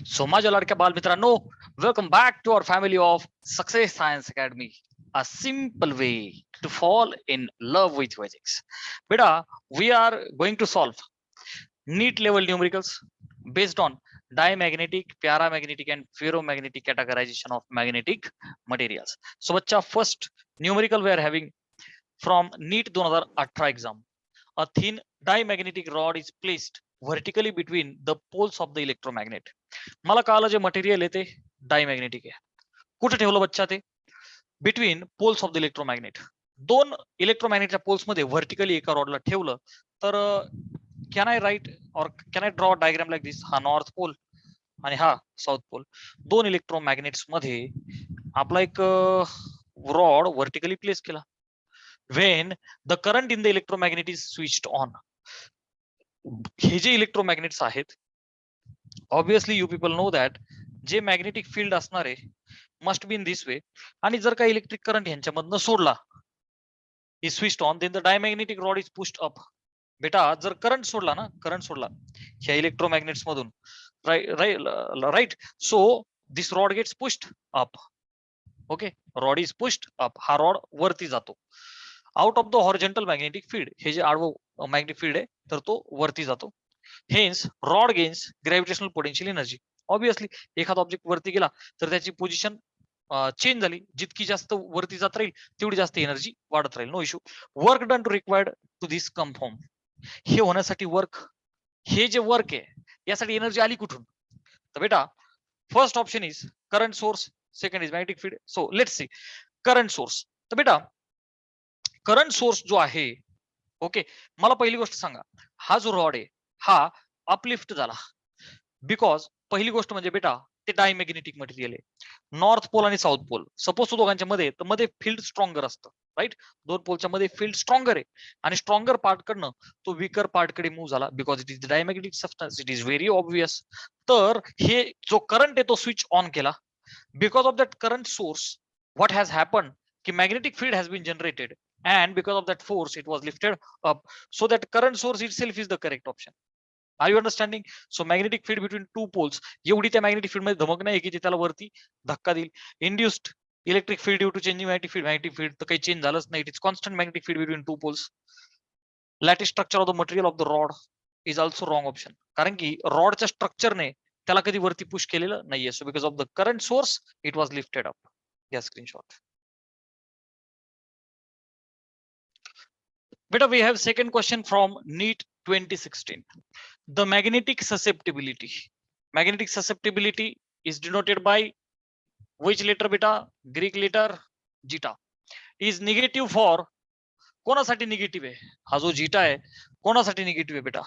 So माझ्या लाडक्या बालमित्रांनो, welcome back to our family of success science academy, a simple way to fall in love with physics. Beta, we are going to solve NEET level numericals based on diamagnetic, paramagnetic and ferromagnetic categorization of magnetic materials. So बच्चा, first numerical we are having from NEET 2018 exam. A thin diamagnetic rod is placed vertically between the poles of the electromagnet. मला कळालं जे material आहे ते diamagnetic आहे. कुठे ठेवलं बच्चा ते? Between poles of the electromagnet. दोन इलेक्ट्रोमॅग्नेटच्या पोल्स मध्ये व्हर्टिकली एका रॉडला ठेवलं तर कॅन आय राईट और can I draw diagram like this? हा नॉर्थ पोल आणि हा साऊथ पोल. दोन इलेक्ट्रोमॅग्नेट्स मध्ये आपला एक रॉड व्हर्टिकली प्लेस केला. When the current in the electromagnet is switched on. हे जे इलेक्ट्रोमॅग्नेट्स आहेत, obviously you people know that जे मॅग्नेटिक फील्ड असणार आहे must be in this way. आणि जर का इलेक्ट्रिक करंट ह्यांच्यामधनं सोडला, is switched on, then the diamagnetic rod is pushed up. बेटा, जर करंट सोडला ना, करंट सोडला ह्या इलेक्ट्रोमॅग्नेट्स मधून, right, so this rod gets pushed up. Okay, rod is pushed up. हा रॉड वरती जातो out of the horizontal magnetic field. हे जे आडवं मॅग्नेटिक फील्ड आहे तर तो वरती जातो. Hence rod gains gravitational potential energy. Obviously एखादा ऑब्जेक्ट वरती गेला तर त्याची पोझिशन चेंज झाली, जितकी जास्त वरती जात राहील तेवढी जास्त एनर्जी वाढत राहील. No issue. Work done to required to this confirm. हे होण्यासाठी वर्क, हे जे वर्क आहे यासाठी एनर्जी आली कुठून? तर बेटा, first option is current source, second is magnetic field. So let's see current source. तर बेटा, करंट सोर्स जो आहे, ओके, मला पहिली गोष्ट सांगा, हा जो रॉड आहे हा अपलिफ्ट झाला बिकॉज पहिली गोष्ट म्हणजे बेटा ते डायमॅग्नेटिक मटेरियल आहे. नॉर्थ पोल आणि साऊथ पोल सपोज तो दोघांच्या मध्ये, तर मध्ये फील्ड स्ट्रॉंगर असतं, राईट. दोन पोलच्या मध्ये फील्ड स्ट्रॉंगर आहे आणि स्ट्रॉंगर पार्ट कडनं तो वीकर पार्ट कडे मूव्ह झाला because it is diamagnetic substance. It is very obvious. तर हे जो करंट आहे तो स्विच ऑन केला. Because of that current source what has happen की magnetic field has been generated and because of that force it was lifted up. So that current source itself is the correct option. Are you understanding? So magnetic field between two poles, एवढी त्या magnetic field मध्ये धमक नाही की ते त्याला वरती धक्का देईल. Induced electric field due to changing magnetic field तर काही चेंज झालंच नाही. It is constant magnetic field between two poles. Lattice structure of the material of the rod is also wrong option, कारण की रॉडच्या स्ट्रक्चरने त्याला कधी वरती पुश केलेलं नाहीये. So because of the current source it was lifted up. या screenshot. Beta, we have second question from NEET 2016. The magnetic susceptibility. Magnetic susceptibility is denoted by which letter beta? Greek letter zeta. Is negative for कोणासाठी negative आहे? हा जो zeta आहे कोणासाठी negative आहे बेटा?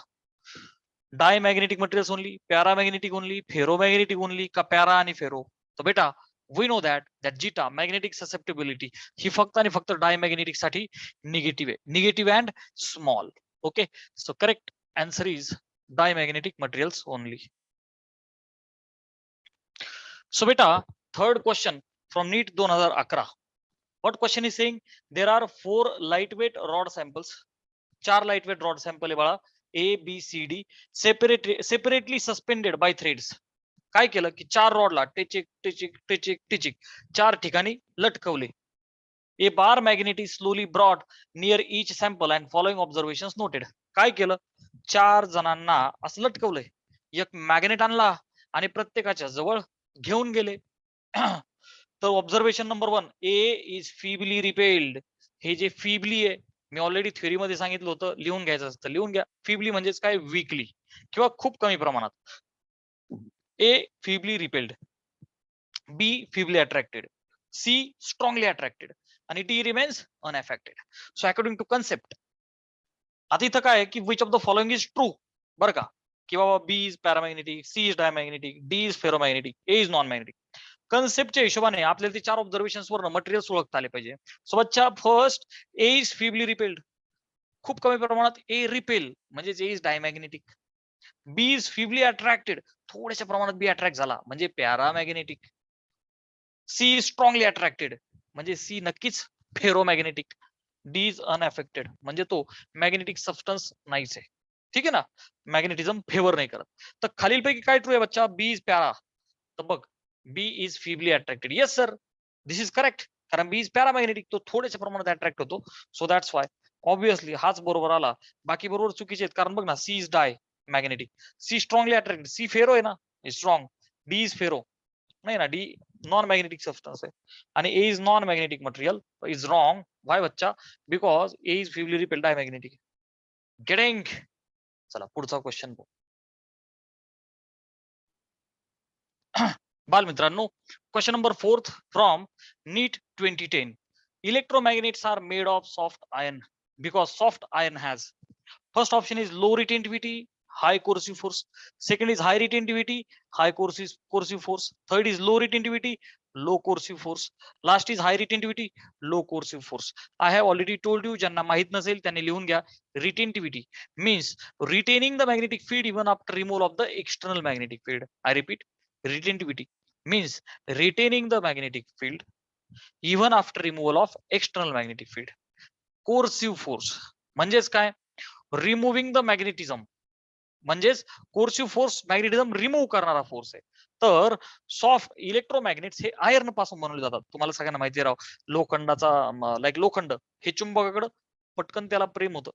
Diamagnetic materials only, paramagnetic only, ferromagnetic only का para आणि फेरो? तर बेटा we know that zeta magnetic susceptibility ही फक्त आणि फक्त डायमॅग्नेटिक साठी निगेटिव्ह आहे. Negative and small. Okay, so correct answer is diamagnetic materials only. So beta, third question from NEET 2011. What question is saying? There are 4 lightweight rod samples. 4 lightweight rod sample आहे बाळा, A, B, C, D, separately suspended by threads. काय केलं की 4 रॉडला टिचिक टिचिक टिचिक टिचिक 4 ठिकाणी लटकवले. A bar magnet is slowly brought near each sample and following observations noted. काय केलं? 4 जणांना असं लटकवलंय, एक मॅग्नेट आणला आणि प्रत्येकाच्या जवळ घेऊन गेले. तर observation number 1, A is feebly repelled. हे जे फिबली आहे, मी ऑलरेडी थ्योरी मध्ये सांगितलं होतं, लिहून घ्यायचं असतं, लिहून घ्या. फिबली म्हणजेच काय? वीकली किंवा खूप कमी प्रमाणात. A feebly repelled, B feebly attracted, C strongly attracted आणि D remains unaffected. So according to concept, आता इथं काय की which of the following is true, बरं का, की बाबा B is paramagnetic, C is diamagnetic, D is ferromagnetic, A is non magnetic. कन्सेप्टच्या हिशोबाने आपल्याला ते 4 ऑब्झर्वेशन वर मटेरियल ओळखता आले पाहिजे. सो बच्चा, first A is feebly repelled, खूप कमी प्रमाणात ए रिपेल म्हणजे A is diamagnetic. B is feebly attracted, थोड्याशा प्रमाणात बी अट्रॅक्ट झाला म्हणजे paramagnetic. C is strongly attracted म्हणजे सी नक्कीच फेरोमॅग्नेटिक. डी इज अनअफेक्टेड म्हणजे तो मॅग्नेटिक सबस्टन्स नाहीच आहे. ठीक आहे ना, मॅग्नेटिझम फेवर नाही करत. तर खालीलपैकी काय ट्रू आहे बच्चा? बी इज प्यारा. तर बघ, B is feebly attracted. Yes sir, this is correct. कारण बी इज पॅरामॅग्नेटिक, तो थोड्याशा प्रमाणात अट्रॅक्ट होतो. सो दॅट्स वाय ऑब्विसली हाच बरोबर आला. बाकी बरोबर चुकीचे आहेत. कारण बघ ना, C is diamagnetic, C strongly attracted, C ferro आहे ना, is strong. D is ferro नाही ना, डी नॉन मॅग्नेटिक सबस्टन्स आहे. आणि A is non magnetic material, is wrong. Why बच्चा? Because A is feebly repelled diamagnetic. Getting? चला पुढचा question बघू. बालमित्रांनो, question number 4 from NEET 2010. Electromagnets are made of soft iron because soft iron has, first option is low retentivity, high corrosive force. Second is high retentivity, high corrosive force. Third is low retentivity, low corrosive force. Last is high retentivity, low corrosive force. I have already told you, ज्यांना माहित नसेल त्यांनी लिहून घ्या. Retentivity means retaining the magnetic field even after removal of the external magnetic field. I repeat, retentivity means retaining the magnetic field even after removal of external magnetic field. Corrosive force म्हणजेच काय? रिमुव्हिंग the magnetism, म्हणजेच कोर्सिव्ह force magnetism remove करणारा force आहे. तर soft electromagnets हे iron पासून बनवले जातात. तुम्हाला सगळ्यांना माहिती राव, लोखंडाचा लाईक लोखंड हे चुंबकाकडे पटकन त्याला प्रेम होतं.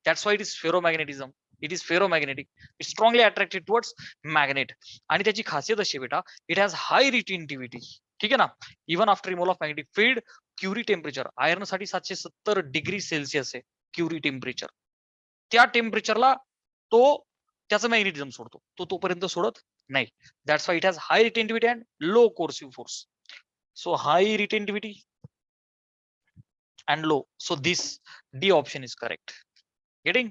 That's why it is ferromagnetism. It is ferromagnetic, it strongly attracted towards magnet. आणि त्याची खासियत अशी बेटा, इट हॅज हाय रिटेंटिव्हिटी. ठीक आहे ना, even after removal of magnetic field. Curie temperature iron साठी 770 डिग्री सेल्सिअस आहे क्युरी टेम्परेचर. त्या टेम्परेचरला तो त्याचं मॅग्नेटिझम सोडतो, तो तोपर्यंत सोडत नाही. That's why it has high retentivity and low coercive force. So high retentivity and low. So this D option is correct. Getting?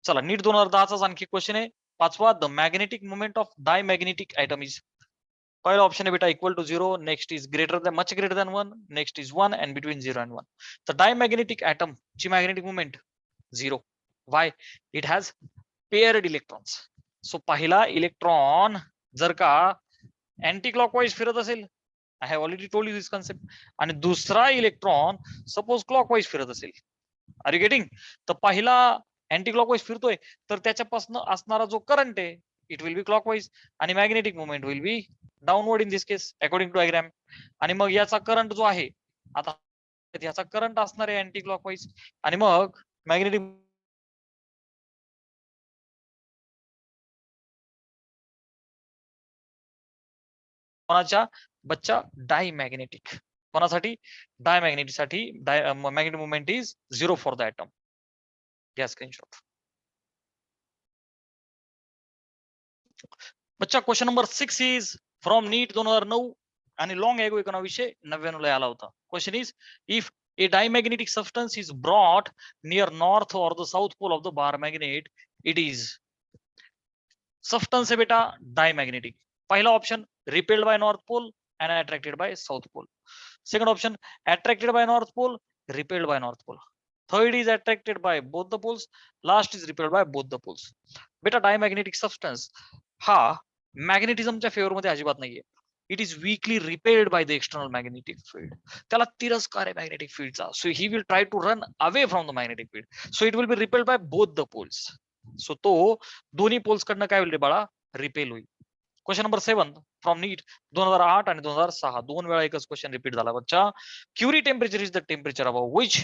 चला, नीट 2010चा आणखी क्वेश्चन आहे, पाचवा. The magnetic moment of diamagnetic atom is. पहिला option आहे बेटा equal to 0, next is greater than, much greater than 1, next is 1 and between 0 and 1. तर diamagnetic atom ची magnetic moment 0. Y? It has paired electrons. So पहिला electron जर का anti clockwise फिरत असेल, I have already told you this concept, आणि दुसरा electron suppose clockwise फिरत असेल, आर यू गेटिंग? तर पहिला अँटी क्लॉकवाईज फिरतोय, तर त्याच्यापासून असणारा जो करंट आहे इट विल बी क्लॉकवाईज, आणि magnetic moment will be downward in this case according to diagram. आणि मग याचा करंट जो आहे, आता याचा करंट असणार आहे अँटी क्लॉकवाईज, आणि मग मॅग्नेटिक कोणाच्या बच्चा? डायमॅग्नेटिक. कोणासाठी? डायमॅग्नेटिक साठी magnetic moment is 0 for the atom. घ्या स्क्रीनशॉट. बच्चा question number 6 is from NEET 2009 आणि लॉंग एगो 1999 ला आला होता. Question is, if a diamagnetic substance is brought near north or the south pole of the bar magnet, it is. Substance है बेटा diamagnetic. पहिला option repelled by north pole and attracted by south pole. Second option attracted by north pole, repelled by north pole. Third is attracted by both the poles. Last is repelled by both the poles. बेटा diamagnetic substance हा मॅग्नेटिझमच्या favour मध्ये अजिबात नाहीये. It is weakly repelled by the external magnetic field. त्याला तिरस्कार आहे magnetic फील्डचा. So he will try to run away from the magnetic field. So it will be repelled by both the poles. So तो दोन्ही poles कडनं काय होईल रे बाळा? रिपेल होईल. क्वेश्चन नंबर 7 फ्रॉम नीट 2008 आणि 2006, दोन वेळा एकच क्वेश्चन रिपीट झाला बच्चा. Curie temperature is the temperature above which.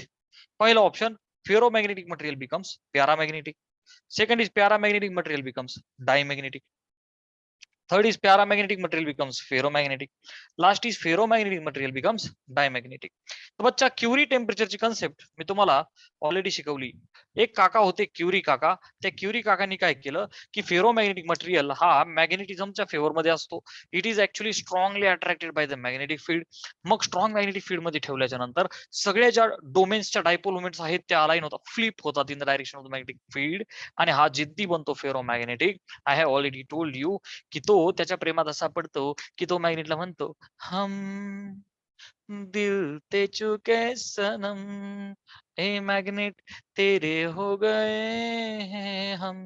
पहिला option ferromagnetic material becomes paramagnetic. Second is paramagnetic material becomes diamagnetic. Third is paramagnetic material becomes ferromagnetic. Last is ferromagnetic material becomes diamagnetic. तर बच्चा Curie टेम्परेचरची concept मी तुम्हाला already शिकवली. एक काका होते Curie काका. त्या क्युरी काकांनी काय केलं की फेरोमॅग्नेटिक मटेरियल हा मॅग्नेटिझमच्या फेवर मध्ये असतो. It is actually strongly attracted by the magnetic field. मग स्ट्रॉंग मॅग्नेटिक फील्ड मध्ये ठेवल्याच्या नंतर सगळ्या ज्या डोमेन्सच्या डायपोल मोमेंट्स आहेत त्या अलाइन होतात, फ्लिप होतात in the direction of the magnetic field, आणि हा जिद्दी बनतो ferromagnetic. I have already told you की तो त्याच्या प्रेमात असा पडतो की तो मॅग्नेटला म्हणतो, हम दिल ते चुके सनम, ए मैग्नेट तेरे हो गए हैं हम,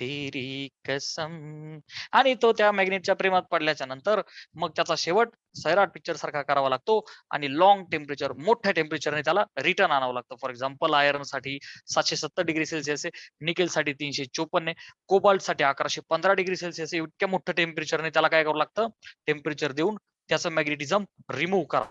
तेरी कसम. आणि तो त्या मॅग्नेटच्या प्रेमात पडल्याच्या नंतर मग त्याचा शेवट सैराट पिक्चर सारखा करावा लागतो आणि लॉंग टेम्परेचर मोठ्या टेम्परेचरने त्याला रिटर्न आणावं लागतं. फॉर एक्झाम्पल आयर्न साठी 770 डिग्री सेल्सिअस आहे, निकेल साठी 354 आहे, कोबाल्ट साठी 1115 डिग्री सेल्सिअस आहे. इतक्या मोठ्या टेम्परेचरने त्याला काय करावं लागतं, टेम्परेचर देऊन त्याचं मॅग्नेटिझम रिमूव्ह करा.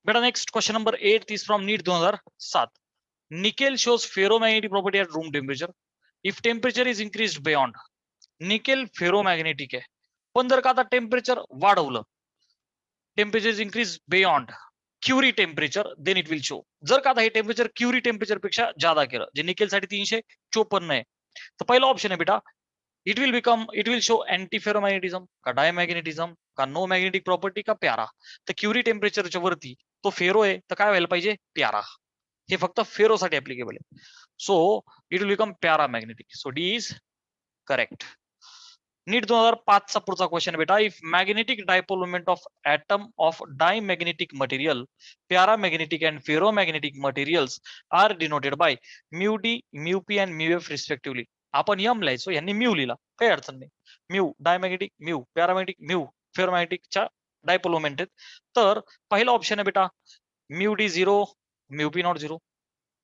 बेटा next question number 8 is from NEET 2007. Nickel shows ferromagnetic property at room temperature. If temperature is increased beyond, nickel ferromagnetic आहे, पण जर का आता टेम्परेचर वाढवलं, temperature is increase beyond Curie temperature, then it will show. जर का आता हे टेम्परेचर क्युरी टेम्परेचर पेक्षा जादा केलं, जे निकेल साठी 354 आहे, तर पहिला ऑप्शन आहे बेटा, इट विल शो अँटी फेरोमॅग्नेटिझम का डायमॅग्नेटिझम का नो मॅग्नेटिक प्रॉपर्टी का प्यारा. तर क्युरी टेम्परेचरच्या वरती तो फेरो आहे, तर काय व्हायला पाहिजे, प्यारा. हे फक्त फेरोसाठी ऍप्लिकेबल आहे. So it will become paramagnetic. So D is correct. NEET 2005 चा पुढचा क्वेश्चन बेटा, if magnetic dipole moment of atom of diamagnetic material, paramagnetic and ferromagnetic materials are denoted by mu D, mu P and mu F respectively. आपण यम लिहायचो, यांनी mu लिहिला, काही अडचण नाही. Mu diamagnetic, mu paramagnetic, mu फेरोमॅग्नेटिकच्या डायपोल मोमेंट आहेत. तर पहिला ऑप्शन आहे बेटा mu D 0, mu P not 0.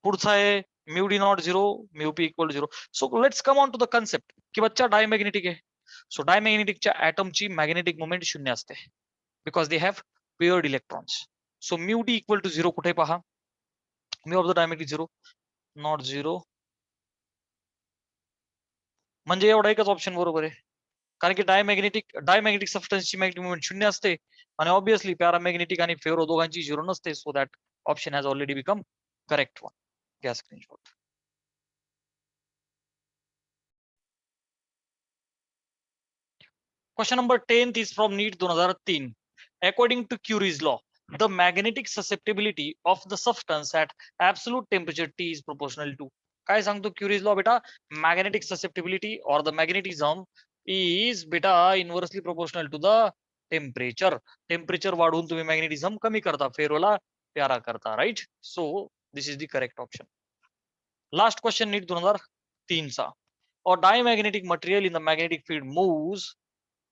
पुढचा आहे mu D not 0, mu P equal 0. So let's come on to the concept की बच्चा डायमॅग्नेटिक आहे. सो डायमॅग्नेटिकच्या ऍटमची मॅग्नेटिक मोमेंट 0 असते, because they have paired electrons. So mu D equal to 0 कुठे पहा, mu of the diamagnetic 0, not 0, म्हणजे एवढा एकच ऑप्शन बरोबर आहे. कारण की डायमॅग्नेटिक सबस्टन्सची मॅग्नेटिक मोमेंट 0 असते, आणि ऑब्विसली पॅरामॅग्नेटिक आणि फेरो दोघांची 0 नसते. So that option has already become correct one. घ्या screenshot. Question number 10 is from NEET 2003. According to Curie's law, the magnetic susceptibility of the substance at absolute temperature T is proportional to. काय सांगतो Curie's law बेटा, magnetic susceptibility or the magnetism is बेटा inversely proportional to the temperature. Temperature वाढवून तुम्ही magnetism कमी करता, फेरोला para करता, right. So this is the correct option. Last question NEET 2003 चा. और diamagnetic material in the magnetic field moves,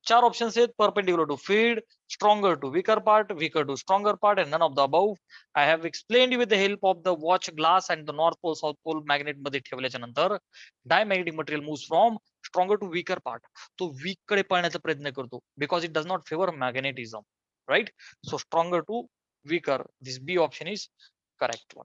4 options आहेत, perpendicular to field, stronger to weaker part, weaker to stronger part, and none of the above. I have explained with the help of the watch glass and the north pole south pole magnet मध्ये ठेवल्याच्या नंतर diamagnetic material moves from stronger to weaker part. तो weak कडे पळण्याचा प्रयत्न करतो, because it does not favour magnetism, right. So stronger to weaker, this B option is correct one.